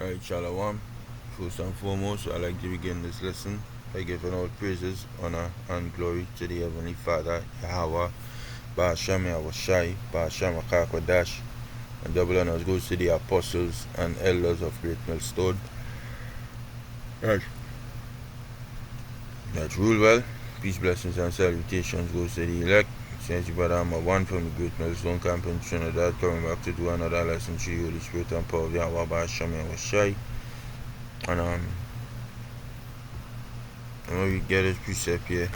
Alright, Shalom. First and foremost, I'd like to begin this lesson by giving all praises, honor, and glory to the Heavenly Father, Yahweh, Ba'ashem Yahushai, Ba'ashem Akakwadash, and double honors goes to the apostles and elders of Great Millstone. Right. That rule well. Peace, blessings, and salutations goes to the elect. Since you brother, I'm one from the Great Millstone Camp in Trinidad, coming back to do another lesson to the Holy Spirit and power of Yahweh, Ba'ashem Yahushai. And when we get this precept here,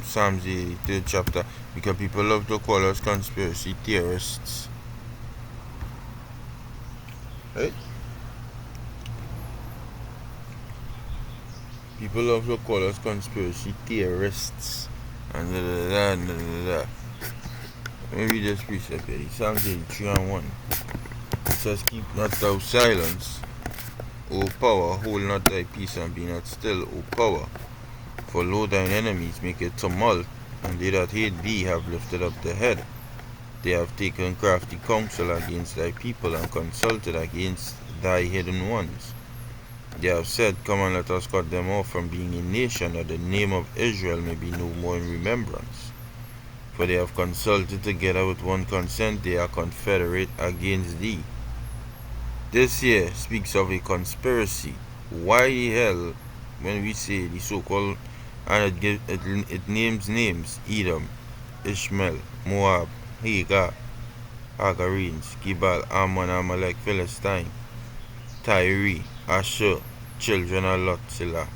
Psalms the 3rd chapter, because people love to call us conspiracy theorists, right? People love to call us conspiracy theorists, and da da da da da da. Let me read this precept here. Psalms 83 and 1. It says, "Keep not thou silence, O power, hold not thy peace, and be not still, O power. For lo, thine enemies make a tumult, and they that hate thee have lifted up the head. They have taken crafty counsel against thy people, and consulted against thy hidden ones. They have said, Come and let us cut them off from being a nation, that the name of Israel may be no more in remembrance. For they have consulted together with one consent, they are confederate against thee." This here speaks of a conspiracy. Why the hell, when we say the so-called, and it names names: Edom, Ishmael, Moab, Hagar, Hagarenes, Gibal, Ammon, Amalek, Philistine, Tyre, Asher, children of Lot, Selah.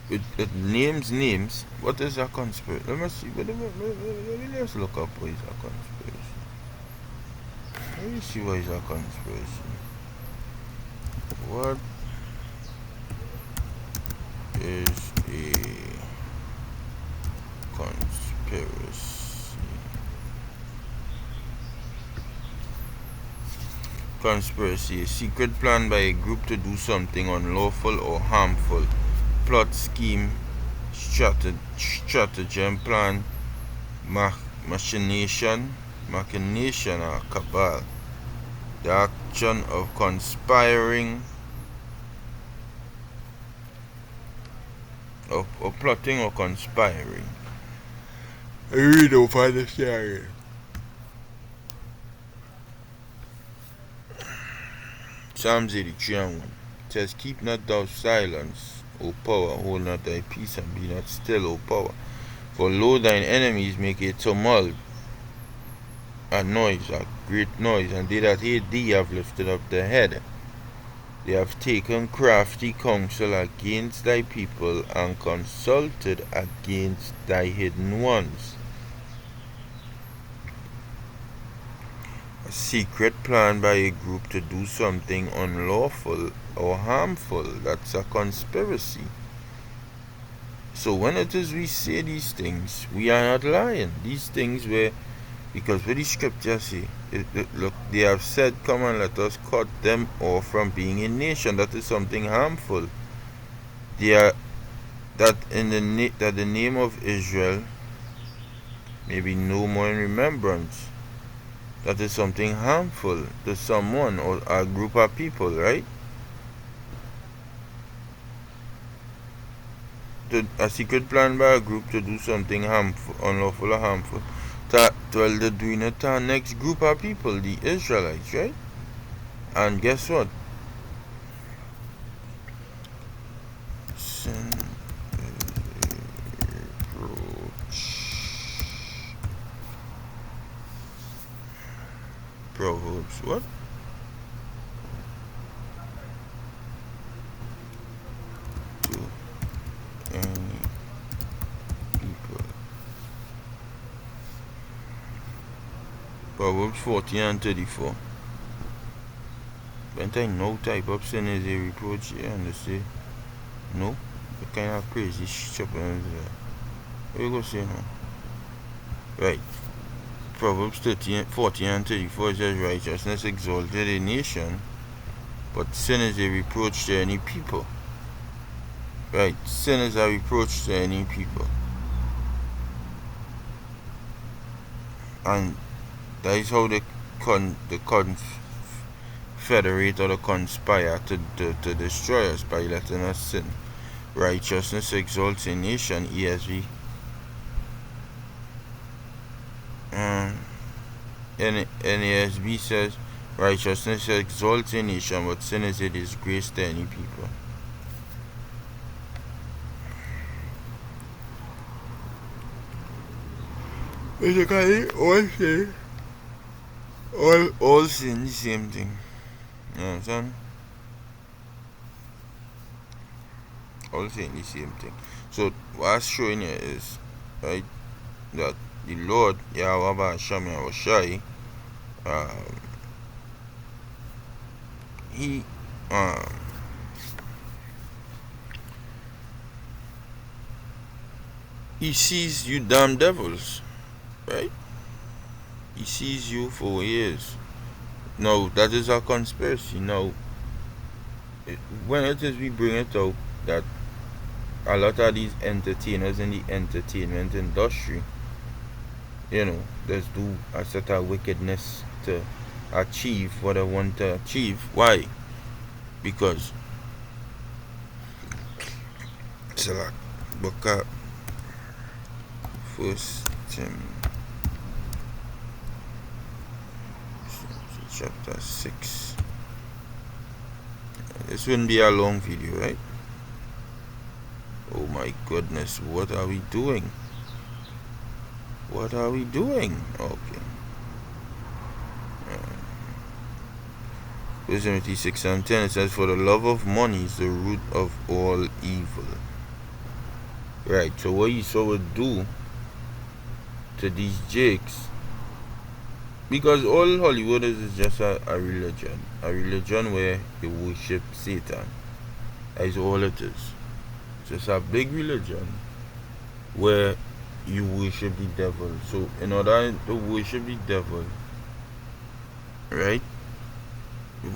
It names names. What is a conspiracy? Let me see. Let's look up what is a conspiracy. Let me see what is a conspiracy. What is a conspiracy? Conspiracy, a secret plan by a group to do something unlawful or harmful. Plot, scheme, stratagem, plan, machination, or cabal. The action of conspiring or plotting or conspiring. I really don't understand. Psalms 83 and 1. It says, "Keep not thou silence, O power, hold not thy peace, and be not still, O power. For lo, thine enemies make a tumult, a noise, a great noise, and they that hate thee have lifted up their head. They have taken crafty counsel against thy people, and consulted against thy hidden ones." A secret plan by a group to do something unlawful or harmful. That's a conspiracy. So when it is we say these things, we are not lying. These things were, because what the scripture say, look, they have said, "Come and let us cut them off from being a nation." That is something harmful. They are that the name of Israel may be no more in remembrance. That is something harmful to someone or a group of people, right? A secret plan by a group to do something harmful, unlawful or harmful. Well, they're doing it to our next group of people, the Israelites, right? And guess what? Sin reproach. Proverbs, what? To any people. Proverbs 40 and 34. When I know type of sin is a reproach here, and they say, no, the kind of crazy shit up in there. What you go say now? Right. Proverbs 40 and 34 says, "Righteousness exalted a nation, but sin is a reproach to any people." Right, sin is a reproach to any people. And that is how confederate or to conspire to destroy us by letting us sin. Righteousness exalts a nation, ESV. NASB says, righteousness exalts a nation, but sin is a disgrace to any people. Basically, all sin the same thing. You understand? All sin the same thing. So what I'm showing you is, right, that the Lord Yahweh Ba'Shem Yahushai, he sees you damn devils, right? He sees you for who he is. No, that is a conspiracy. No, when it is we bring it out that a lot of these entertainers in the entertainment industry, you know, just do a set of wickedness to achieve what I want to achieve. Why? Because it's a lot. Book up First chapter 6. This wouldn't be a long video, right? Oh my goodness, what are we doing? What are we doing? Okay. First Timothy 6:10, it says, for the love of money is the root of all evil. Right, so what Esau would do to these jakes, because all Hollywood is just a religion where you worship Satan. That is all it is. It's just a big religion where you worship the devil. So in order to worship the devil, right,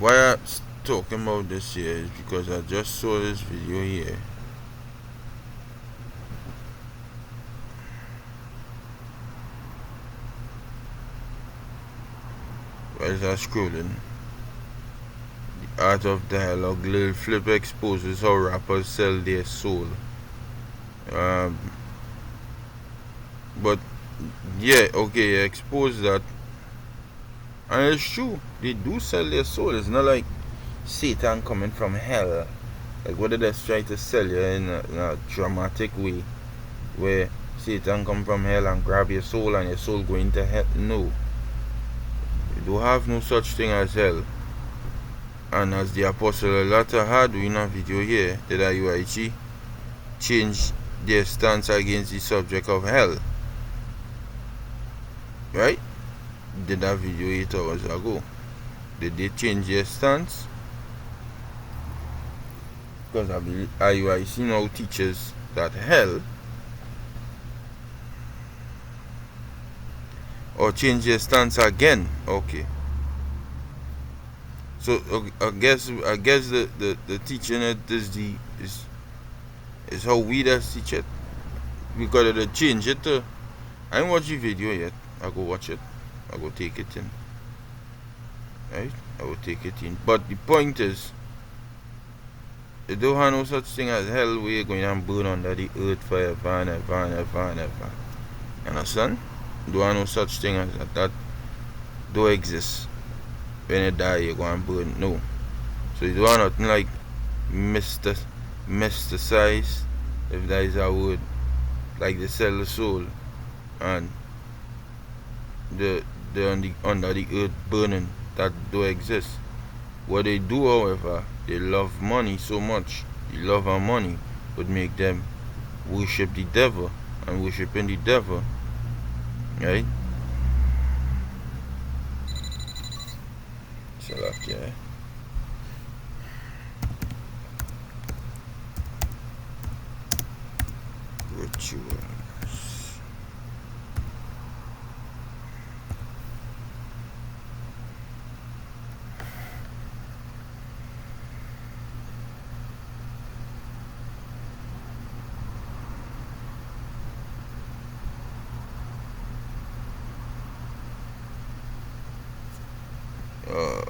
why I'm talking about this here is because I just saw this video here. As I'm scrolling, the art of dialogue, Lil Flip exposes how rappers sell their soul. But yeah, okay, expose that, and it's true, they do sell their soul. It's not like Satan coming from hell, like what did they try to sell you in a dramatic way, where Satan come from hell and grab your soul and your soul go into hell. No, you don't have no such thing as hell. And as the Apostle Elata had in a video here, the IUIG changed their stance against the subject of hell. Right? Did that video 8 hours ago. Did they change their stance? Because I believe IUIC now teaches that hell, or change their stance again. Okay. So I guess the teaching it is how we just teach it. Because they change it to, I ain't watch the video yet. I go watch it. I go take it in. Right? I will take it in. But the point is, you don't have no such thing as hell where you're going to burn under the earth forever and ever and ever and ever. You understand? You don't have no such thing as that. That don't exist. When you die, you're going to burn. No. So you don't have nothing like mysticize, if that is a word, like they sell the soul and the under the earth burning. That don't exist. What they do, however, they love money so much. The love of money would make them worship the devil, and worshiping the devil, right? So like, yeah. Rituals. Uh,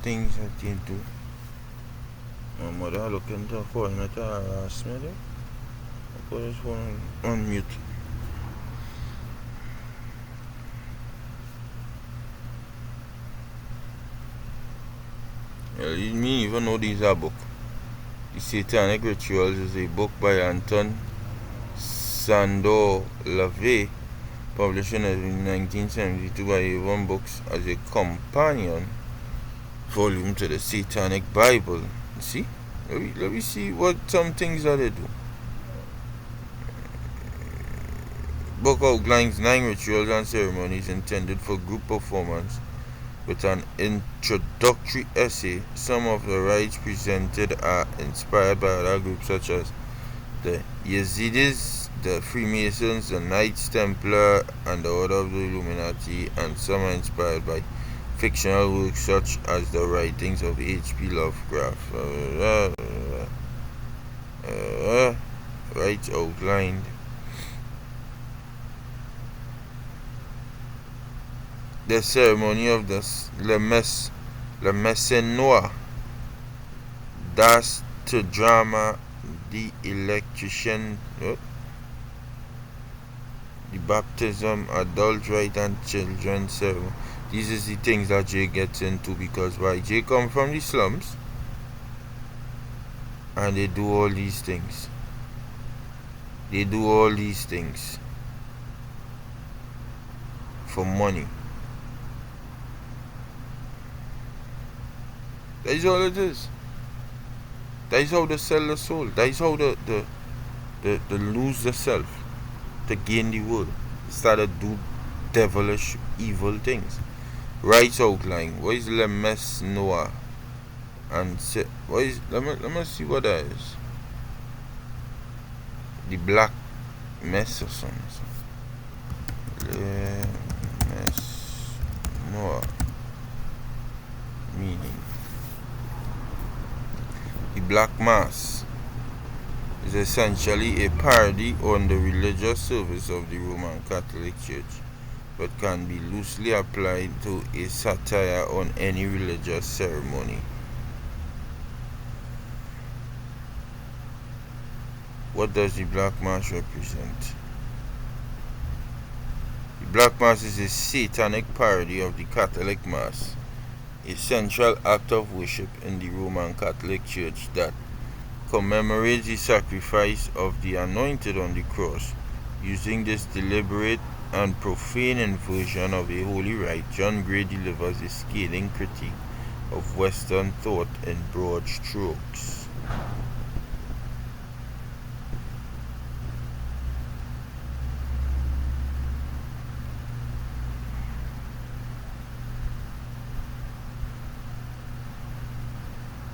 things that you do. My mother looking to call me to harass me there. I put this phone on mute. Well, me even know these are book. The Satanic Rituals is a book by Anton Sandor LaVey, published in 1972 by Avon Books as a companion volume to the Satanic Bible. See? Let me see what some things that they do. Book outlines 9 rituals and ceremonies intended for group performance with an introductory essay. Some of the rites presented are inspired by other groups such as the Yazidis, the Freemasons, the Knights Templar, and the Order of the Illuminati, and some are inspired by fictional works such as the writings of H.P. Lovecraft. Rites outlined. The ceremony of the Le Messe Noire, das to drama, the electrician, the baptism, adult rite, and children's ceremony. These is the things that Jay gets into because why? Jay come from the slums and they do all these things. They do all these things for money. That is all it is. That is how they sell the soul. That is how they lose the self to gain the world. They start to do devilish, evil things. Rights outline. What is Le Messe Noire? And what is? Let me see what that is. The Black Mess or something. Le Messe Noire. Meaning. The Black Mass is essentially a parody on the religious service of the Roman Catholic Church, but can be loosely applied to a satire on any religious ceremony. What does the Black Mass represent? The Black Mass is a satanic parody of the Catholic Mass, a central act of worship in the Roman Catholic Church that commemorates the sacrifice of the Anointed on the cross. Using this deliberate and profane inversion of a holy rite, John Gray delivers a scathing critique of Western thought in broad strokes.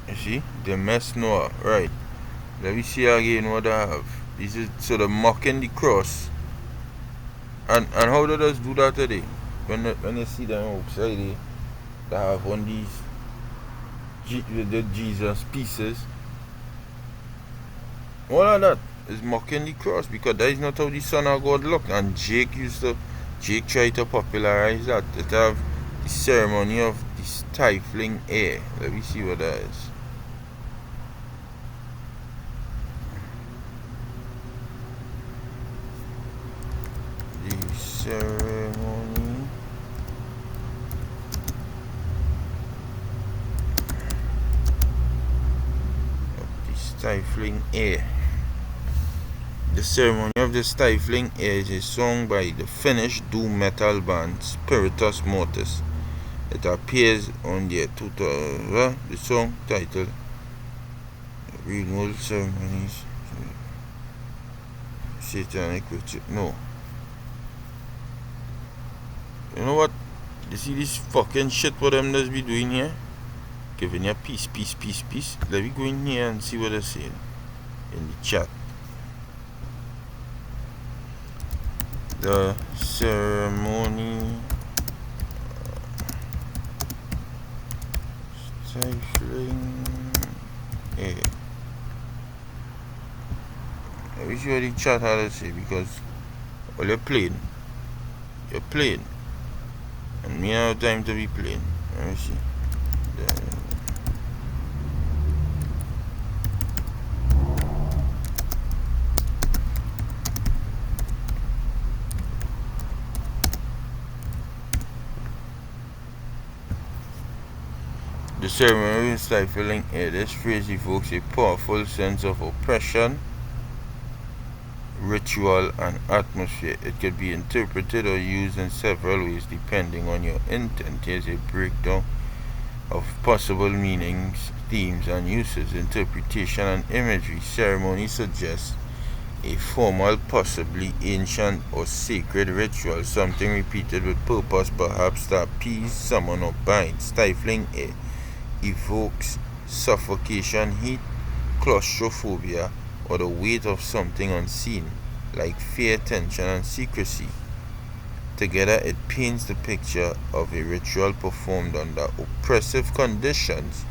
You see, the Messe Noire, right? Let me see again what I have. This is so the mocking the cross. And how do they do that today? When you see them outside, they have on these the Jesus pieces. All of that is mocking the cross because that is not how the Son of God look. And Jake tried to popularize that. It have the ceremony of the stifling air. Let me see what that is. Ceremony of the stifling air. The ceremony of the stifling air is a song by the Finnish doom metal band Spiritus Mortis. It appears on their the song titled Renewal Ceremonies. Satanic Ritual. No. You know what? You see this fucking shit what them does be doing here? Giving you peace. Let me go in here and see what they're saying in the chat. The ceremony stifling air. Let me see what the chat had to say, because well, you're playing, and me have time to be playing. Let me see. The ceremony of stifling air. This phrase evokes a powerful sense of oppression, ritual, and atmosphere. It can be interpreted or used in several ways depending on your intent. Here's a breakdown of possible meanings, themes, and uses. Interpretation and imagery. Ceremony suggests a formal, possibly ancient or sacred ritual, something repeated with purpose, perhaps to appease, summon, or bind. Stifling air evokes suffocation, heat, claustrophobia, or the weight of something unseen, like fear, tension, and secrecy. Together, it paints the picture of a ritual performed under oppressive conditions,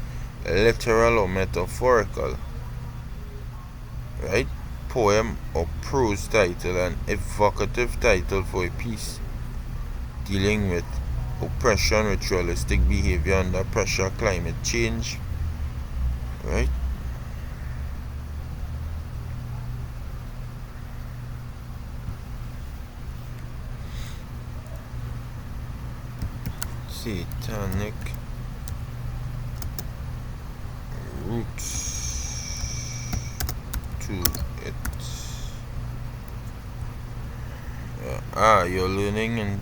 literal or metaphorical. Right? Poem or prose title, an evocative title for a piece dealing with oppression, ritualistic behavior under pressure, climate change. Right? Satanic roots to it. You're learning in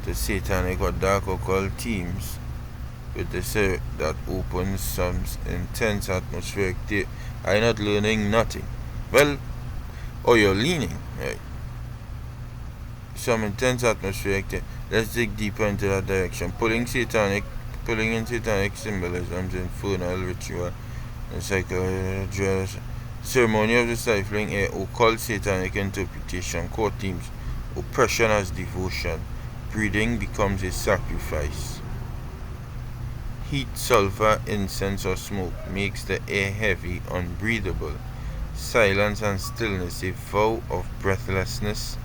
the satanic or dark occult themes with the that opens some intense atmospheric. I'm not learning nothing. Well, you're leaning, right? Some intense atmospheric. Let's dig deeper into that direction. Pulling in satanic symbolisms, infernal ritual, and psychological ceremony of the stifling air, occult satanic interpretation, core themes, oppression as devotion, breathing becomes a sacrifice. Heat, sulfur, incense, or smoke makes the air heavy, unbreathable. Silence and stillness, a vow of breathlessness.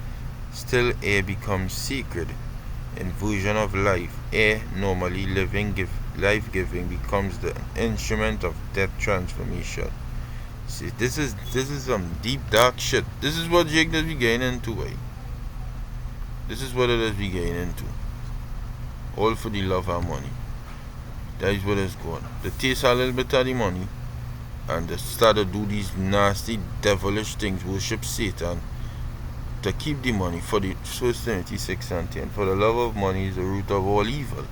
Still air becomes sacred. Infusion of life. Air, normally life-giving, becomes the instrument of death transformation. See, this is some deep dark shit. This is what Jake does be getting into, way. This is what it does be getting into. All for the love of money. That is what it's going. They taste a little bit of the money, and they start to do these nasty, devilish things, worship Satan, to keep the money. For the 1 Timothy 6 and 10, for the love of money is the root of all evil,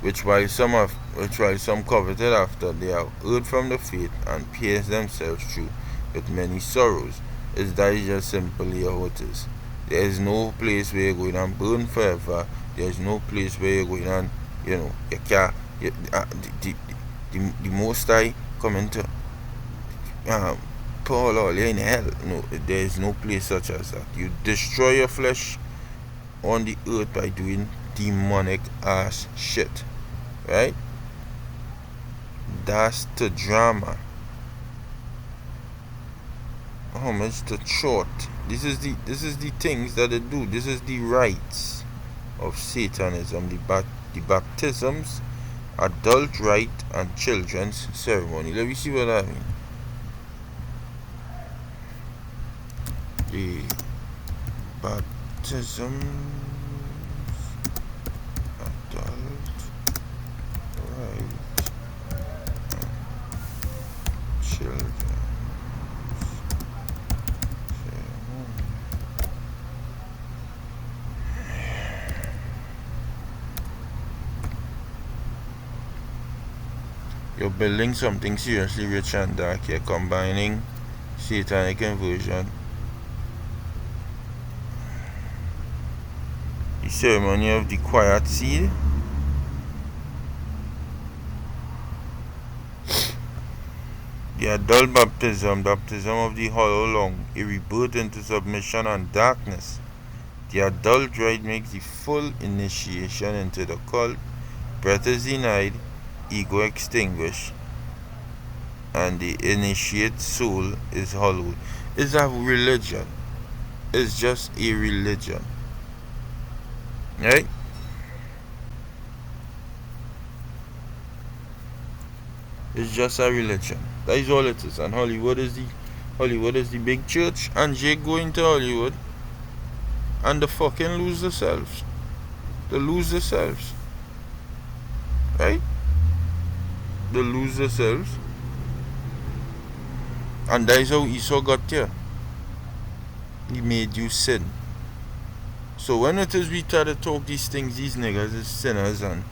which while some coveted after, they have erred from the faith and pierced themselves through with many sorrows. That is just simply how it is. There is no place where you're going and burn forever. There is no place where you're going and, you can't. The Most High coming to Paul all in hell. No, there is no place such as that. You destroy your flesh on the earth by doing demonic ass shit. Right? That's the drama. Homage to short. This is the things that they do. This is the rites of Satanism, the baptisms, adult rite, and children's ceremony. Let me see what I mean. The baptisms, adult rite, and children's ceremony. You're building something seriously rich and dark here, combining satanic inversion, the ceremony of the quiet seed, the adult baptism of the hollow lung, a rebirth into submission and darkness, The adult rite makes the full initiation into the cult. Breath is denied, ego extinguished, and the initiate soul is hallowed. It's a religion. It's just a religion. Right? It's just a religion. That is all it is. And Hollywood is the big church, and Jake going to Hollywood and the fucking lose themselves. They lose themselves. Right? They lose themselves. And that is how Esau got here. He made you sin. So when it is we try to talk these things, these niggas is sinners and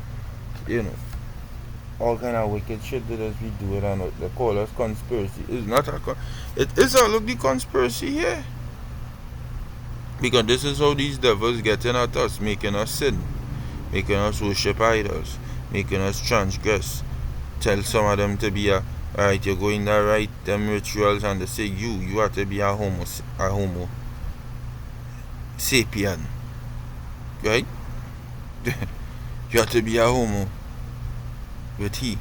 all kind of wicked shit that us we do it and they call us conspiracy. It's not it is all of the conspiracy here. Because this is how these devils getting at us, making us sin, making us worship idols, making us transgress. Tell some of them to be alright, you're going to write them rituals and they say you have to be a homo sapien. Right? You have to be a homo with he.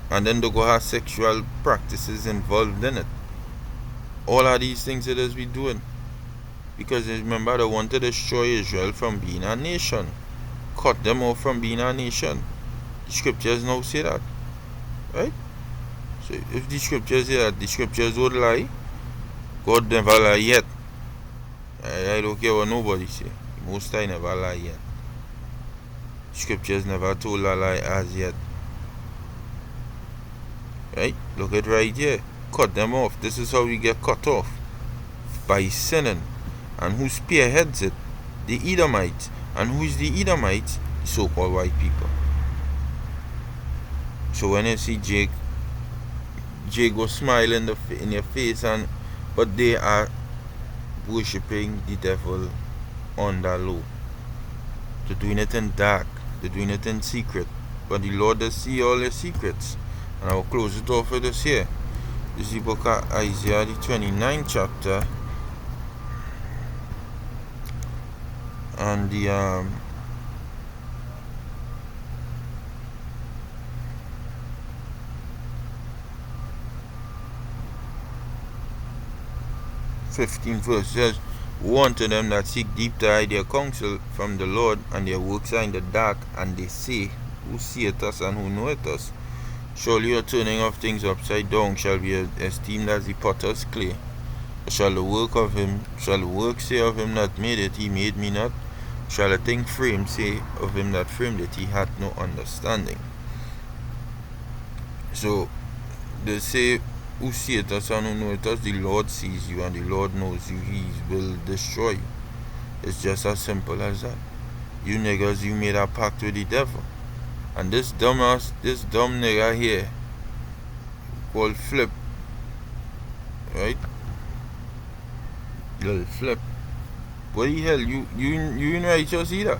And then they go have sexual practices involved in it. All of these things that is we doing. Because remember, they want to destroy Israel from being a nation. Cut them off from being a nation. The scriptures now say that. Right? So if the scriptures say that, the scriptures would lie. God never lie yet. I don't care what nobody say. Most I never lie yet. Scriptures never told a lie as yet. Right? Look at right here. Cut them off. This is how we get cut off. By sinning. And who spearheads it? The Edomites. And who is the Edomites? The so-called white people. So when you see Jake will smile in your face, but they are worshipping the devil on the low. They're doing it in dark. They're doing it in secret. But the Lord does see all your secrets. And I will close it off with this here. This is the book of Isaiah, the 29th chapter. And the 15th verse says, woe unto them that seek deep to hide their counsel from the Lord, and their works are in the dark, and they say, who seeth us and who knoweth us? Surely your turning of things upside down shall be esteemed as the potter's clay. Shall the work say of him that made it, he made me not? Shall a thing framed say of him that framed it, he hath no understanding? So they say, who seeth us and who knoweth us? The Lord sees you and the Lord knows you. He will destroy you. It's just as simple as that. You niggas, you made a pact with the devil. And this dumb nigga here called Flip, right? Little Flip. What the hell? You ain't righteous either.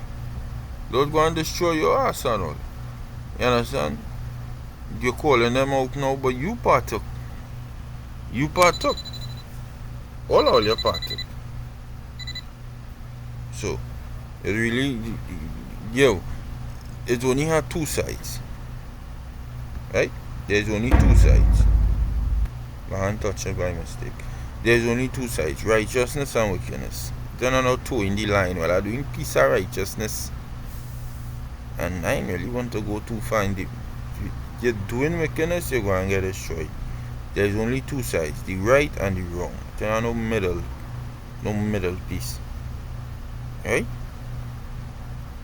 Lord go and destroy your ass and all. You understand? You're calling them out now, but you partook. You partook. All your partook. So, it really, it only had two sides. Right? There's only two sides. My hand touched it by mistake. There's only two sides, righteousness and wickedness. Then I'm not towing the line while I'm doing peace of righteousness. And I really want to go too far in deep. If you're doing wickedness, you're going to get destroyed. There's only two sides, the right and the wrong. There's no middle piece. Right?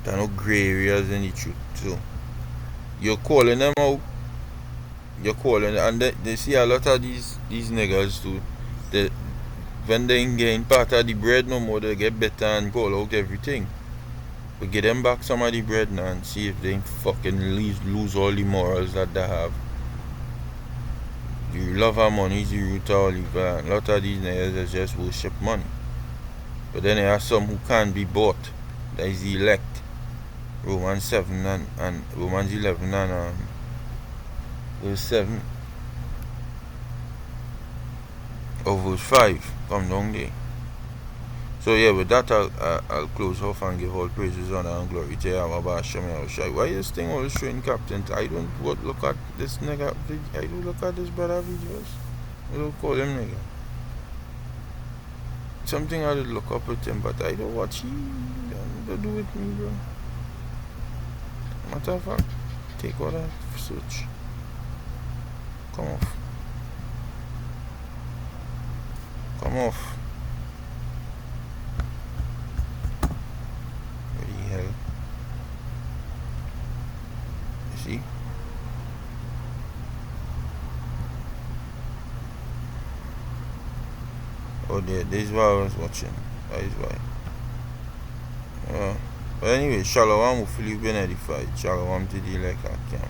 There are no gray areas in the truth. So you're calling them out. You're calling, and they see a lot of these niggas too. When they ain't getting part of the bread no more, they get better and call out everything. But get them back some of the bread now and see if they ain't fucking lose all the morals that they have. The love of money is the root of all evil. A lot of these niggas just worship money. But then there are some who can't be bought. That is the elect. Romans 7 and Romans 11 and verse 7 or verse 5 come down there. So yeah, with that I'll close off and give all praises, honor, and glory to Yahweh Shem Yahushai. Why this thing always showing captain? I don't look at this nigga. I do look at this brother videos. I don't call him nigga. Something I did look up with him, but I don't watch him. Don't do with me, bro. Matter of fact, take all that search. Come off. Come off. What the hell? You see? Oh, there. This is why I was watching. That is why. But anyway, Shalom. Hopefully, you've been edified. Shalom to the like I can.